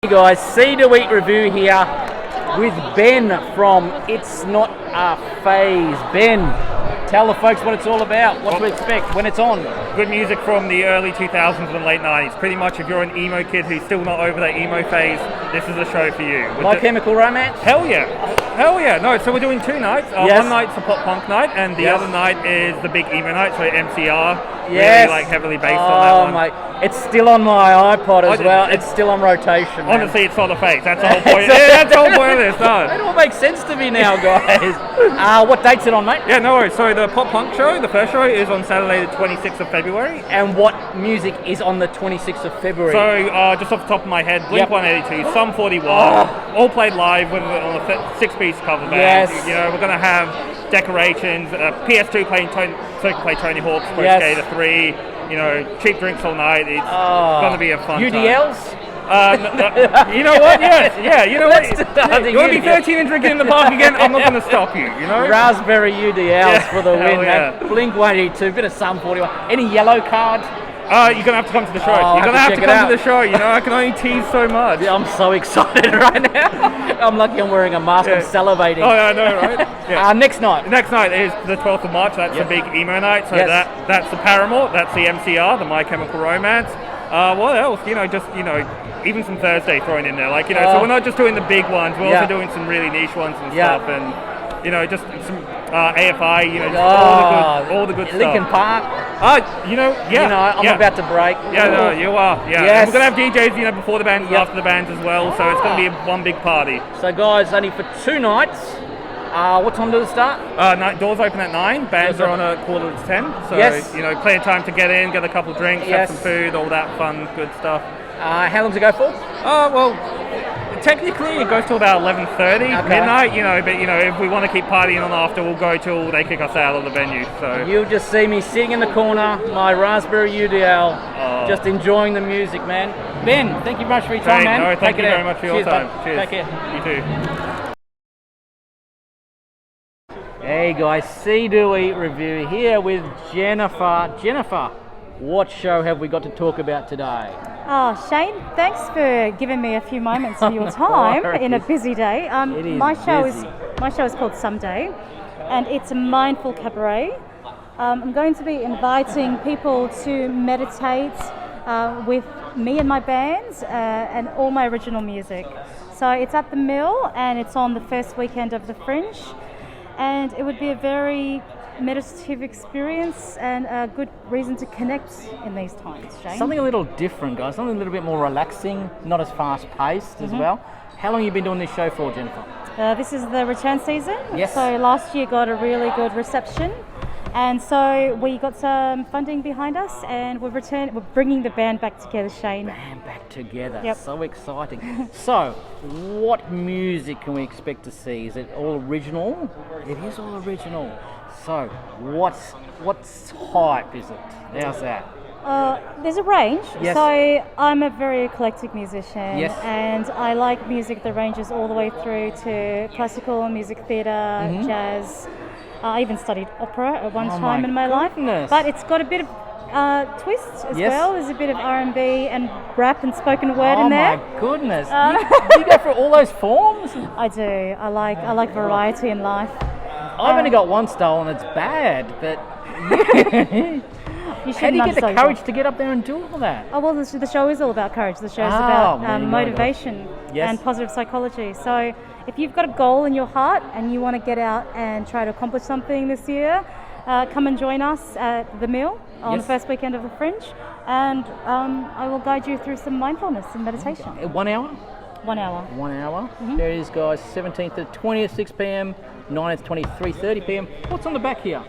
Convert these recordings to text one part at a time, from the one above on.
Hey guys, Seedoeatreview here with Ben from It's Not a Phase. Ben, tell the folks what it's all about, what to expect when it's on. Good music from the early 2000s and late 90s. Pretty much if you're an emo kid who's still not over that emo phase, this is a show for you. My Chemical Romance? Hell yeah. Hell yeah. No, so we're doing two nights. Yes. One night's a pop-punk night and the other night is the big emo night, so MCR. Yes. Really heavily based on that one. Oh mate, it's still on my iPod as well. It's still on rotation. Man. Honestly, it's not a phase. That's the whole point. That's the whole point of this. No. It all makes sense to me now, guys. What date's it on, mate? Yeah, no worries. So the pop-punk show, the first show, is on Saturday the 26th of February. And what music is on the 26th of February? So, just off the top of my head, Blink-182, Sum 41, all played live with on a six-piece cover band. Yes. You know, we're going to have decorations, PS2 playing Tony Hawk's Pro Skater 3, you know, cheap drinks all night. It's going to be a fun UDLs? You know what? Yes, yeah. You know what? You want to be 13 and drinking in the park again? I'm not going to stop you. You know. Raspberry UDLs for the win. Yeah. Blink-182, bit of Sum 41. Any yellow card? You're going to have to come to the show. You're going to have to come to the show. You know, I can only tease so much. Yeah, I'm so excited right now. I'm lucky I'm wearing a mask. I'm salivating. Oh, yeah, I know, right? Yeah. Next night. Next night is the 12th of March. That's the big emo night. So that's the Paramore. That's the MCR, the My Chemical Romance. What else? You know, just, you know, even some Thursday thrown in there. Like, you know, so we're not just doing the big ones. We're also doing some really niche ones and stuff. And, you know, just some AFI, you know, just all the good stuff. Linkin Park. You know, I'm about to break. Yeah, no, you are. Yeah. Yes. And we're going to have DJs, you know, before the bands and after the bands as well. So it's going to be one big party. So, guys, only for 2 nights. What time does it start? Doors open at 9. Bands are on at 9:45. So, you know, plenty of time to get in, get a couple of drinks, have some food, all that fun, good stuff. How long does it go for? Well, technically it goes till about 11:30, midnight, you know, but, you know, if we want to keep partying on after, we'll go till they kick us out of the venue. So you'll just see me sitting in the corner, my Raspberry UDL, just enjoying the music, man. Ben, thank you very much for your time, man. No, thank you very much for your time. Bud. Cheers. Take care. You too. Hey guys, Seedoeatreview here with Jennifer. Jennifer, what show have we got to talk about today? Oh, Shane, thanks for giving me a few moments of your time in a busy day. My show is called Someday, and it's a mindful cabaret. I'm going to be inviting people to meditate with me and my bands and all my original music. So it's at the Mill, and it's on the first weekend of the Fringe. And it would be a very meditative experience and a good reason to connect in these times, Shane. Something a little different, guys. Something a little bit more relaxing, not as fast-paced as well. How long have you been doing this show for, Jennifer? This is the return season. Yes. So last year got a really good reception. And so we got some funding behind us, and we're bringing the band back together, Shane. Band back together. Yep. So exciting. So, what music can we expect to see? Is it all original? It is all original. So, what's hype is it? How's that? There's a range. Yes. So I'm a very eclectic musician, Yes. and I like music that ranges all the way through to classical, music theatre, jazz. I even studied opera at one time in my life, but it's got a bit of twist as well. There's a bit of R&B and rap and spoken word in there. Oh my goodness! You go through all those forms? I do. I like variety in life. I've only got one style and it's bad, but how do you get the courage to get up there and do all that? Oh, well, the show is all about courage. The show is about motivation and positive psychology. So if you've got a goal in your heart and you want to get out and try to accomplish something this year, come and join us at the Mill on the first weekend of the Fringe, and I will guide you through some mindfulness and meditation. 1 hour? 1 hour. 1 hour. There it is, guys. 17th to 20th, 6 p.m. 9th, 23:30 p.m. What's on the back here?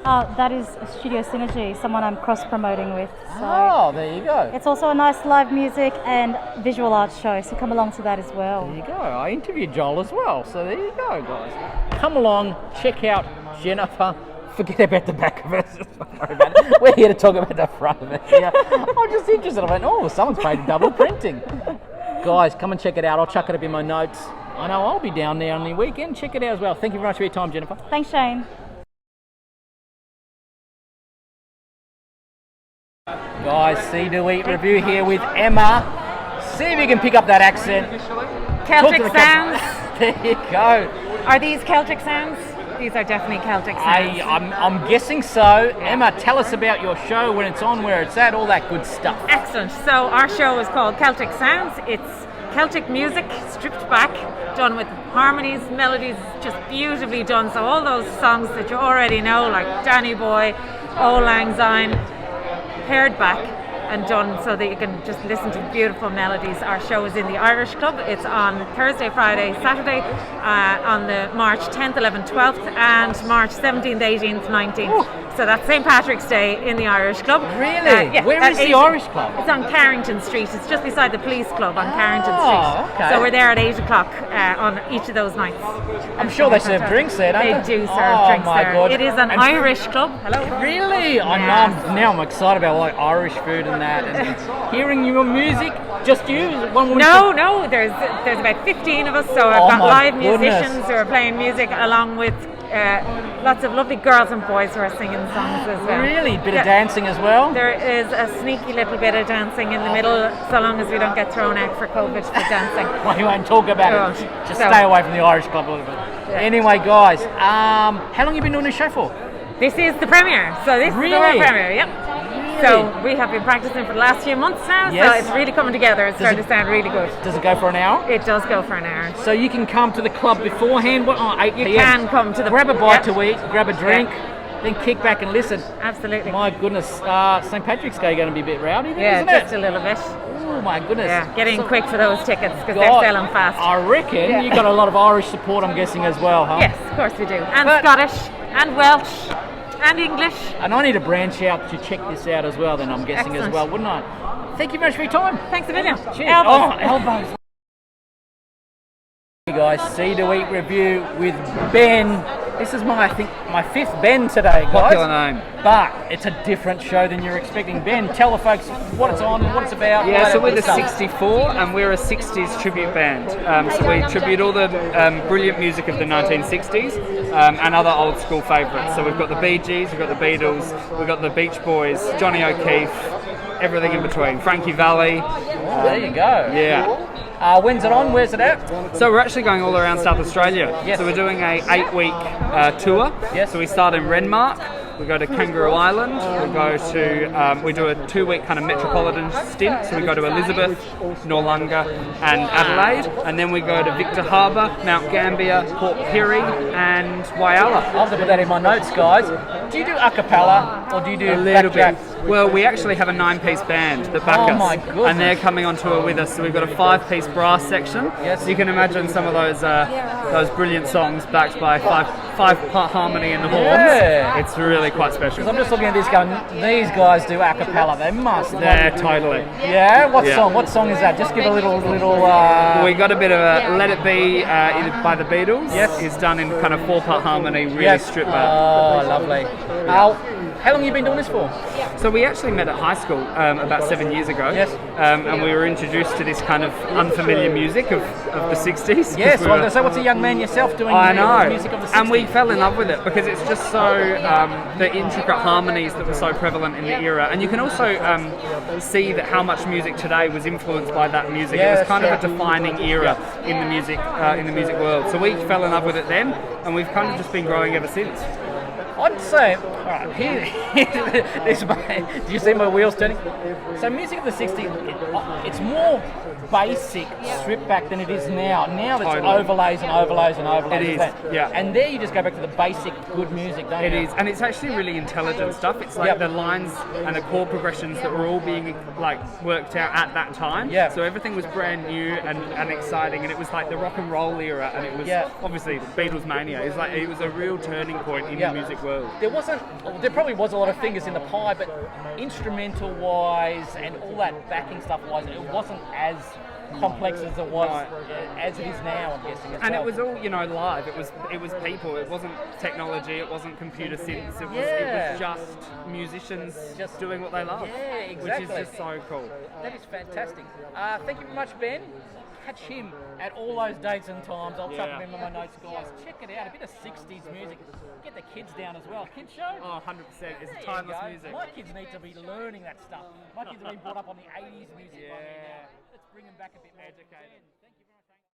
That is Studio Synergy, someone I'm cross-promoting with. So there you go. it's also a nice live music and visual arts show, so come along to that as well. There you go. I interviewed Joel as well, so there you go, guys. Come along, check out Jennifer. Forget about the back of it. Don't worry about it. We're here to talk about the front of it. Yeah. I'm just interested. I went, someone's paid double printing. Guys, come and check it out. I'll chuck it up in my notes. I know I'll be down there on the weekend. Check it out as well. Thank you very much for your time, Jennifer. Thanks, Shane. Guys, Seedoeatreview here with Emma. See if you can pick up that accent. Celtic Sounds. There you go. Are these Celtic Sounds? These are definitely Celtic Sounds. I'm guessing so. Emma, tell us about your show, when it's on, where it's at, all that good stuff. Excellent. So our show is called Celtic Sounds. It's Celtic music stripped back, done with harmonies, melodies, just beautifully done. So all those songs that you already know, like Danny Boy, Old Lang Syne, pared back and done so that you can just listen to beautiful melodies. Our show is in the Irish Club. It's on Thursday, Friday, Saturday, on the March 10th, 11th, 12th, and March 17th, 18th, 19th. Ooh. So that's St. Patrick's Day in the Irish Club. Really? Yeah, where is the Irish Club? It's on Carrington Street. It's just beside the police club on Carrington Street. Okay. So we're there at 8 o'clock on each of those nights. I'm sure they serve drinks there, don't they? They do serve drinks my there. God. It is an Irish club. Hello. Really? Yes. Now I'm excited about like Irish food and that. And hearing your music, just you? No. There's about 15 of us. So I've got live musicians who are playing music along with lots of lovely girls and boys who are singing songs as well. Really? Bit of dancing as well? There is a sneaky little bit of dancing in the middle, so long as we don't get thrown out for COVID for dancing. Well, you won't talk about it. Just stay away from the Irish Club a little bit. Yeah. Anyway, guys, how long have you been doing this show for? This is the premiere. So this is the world premiere, yep. So we have been practicing for the last few months now, so it's really coming together. It's starting to sound really good. Does it go for an hour? It does go for an hour. So you can come to the club beforehand, 8 p.m. You can come to the... Grab a bite to eat, grab a drink, then kick back and listen. Absolutely. My goodness, St. Patrick's Day going to be a bit rowdy then, isn't just it? a little bit. Oh my goodness. Yeah, get in quick for those tickets because they're selling fast. I reckon you got a lot of Irish support, I'm guessing, as well, huh? Yes, of course we do. And Scottish, and Welsh, and English. And I need to branch out to check this out as well, then I'm guessing as well, wouldn't I? Thank you very much for your time. Thanks a million. Cheers. Elbows. Hey guys, Seedoeatreview with Ben. This is my fifth Ben today, guys. Popular name. But it's a different show than you're expecting. Ben, tell the folks what it's on, what it's about. Yeah, so we're the 64 and we're a 60s tribute band. So we tribute all the brilliant music of the 1960s and other old school favourites. So we've got the Bee Gees, we've got the Beatles, we've got the Beach Boys, Johnny O'Keefe, everything in between. Frankie Valli. There you go. Yeah. When's it on? Where's it at? So we're actually going all around South Australia. Yes. So we're doing a 8-week tour. Yes. So we start in Renmark. We go to Kangaroo Island. We go to we do a 2-week kind of metropolitan stint. So we go to Elizabeth, Noarlunga, and Adelaide, and then we go to Victor Harbour, Mount Gambier, Port Pirie, and Whyalla. I'll have to put that in my notes, guys. Do you do a cappella or do you do a little blackjack? bit? Well, we actually have a 9-piece band that back us, my goodness. and they're coming on tour with us. So we've got a 5-piece brass section. Yes. So you can imagine some of those brilliant songs backed by five-part harmony in the horns. Yeah. It's really quite special. Because I'm just looking at this going, these guys do a cappella. They must. Yeah, totally. Yeah? What song? What song is that? Just give a little. We got a bit of a Let It Be by the Beatles. Yes. It's done in kind of 4-part harmony, really stripped back. Oh, lovely. How long have you been doing this for? So we actually met at high school about 7 years ago. Yes. And we were introduced to this kind of unfamiliar music of the 60s. Yes, I was going to say, what's a young man yourself doing music of the 60s? And we fell in love with it because it's just so, the intricate harmonies that were so prevalent in the era. And you can also see that how much music today was influenced by that music. Yeah, it was kind of a defining era in the music world. So we fell in love with it then, and we've kind of just been growing ever since. I'd say, alright, do you see my wheels turning? So music of the 60s, it's more basic, stripped back than it is now. Now it's overlays and overlays and overlays. It is, yeah. And there you just go back to the basic good music, don't you? It is, and it's actually really intelligent stuff. It's like the lines and the chord progressions that were all being worked out at that time. Yeah. So everything was brand new and exciting, and it was like the rock and roll era, and it was obviously Beatles mania. It was a real turning point in the music world. There probably was a lot of fingers in the pie, but instrumental wise and all that backing stuff wise, it wasn't as complex as it was as it is now, I'm guessing. And it was all live. It was people. It wasn't technology. It wasn't computer synths. It was just musicians just doing what they love. Yeah, exactly. Which is just so cool. That is fantastic. Thank you very much, Ben. Catch him at all those dates and times. I'll chuck them in my notes, guys. Check it out. A bit of 60s music. Get the kids down as well. Kids show? Oh, 100%. It's timeless music. My kids need to be learning that stuff. My kids have been brought up on the 80s music. Let's bring them back. Educated.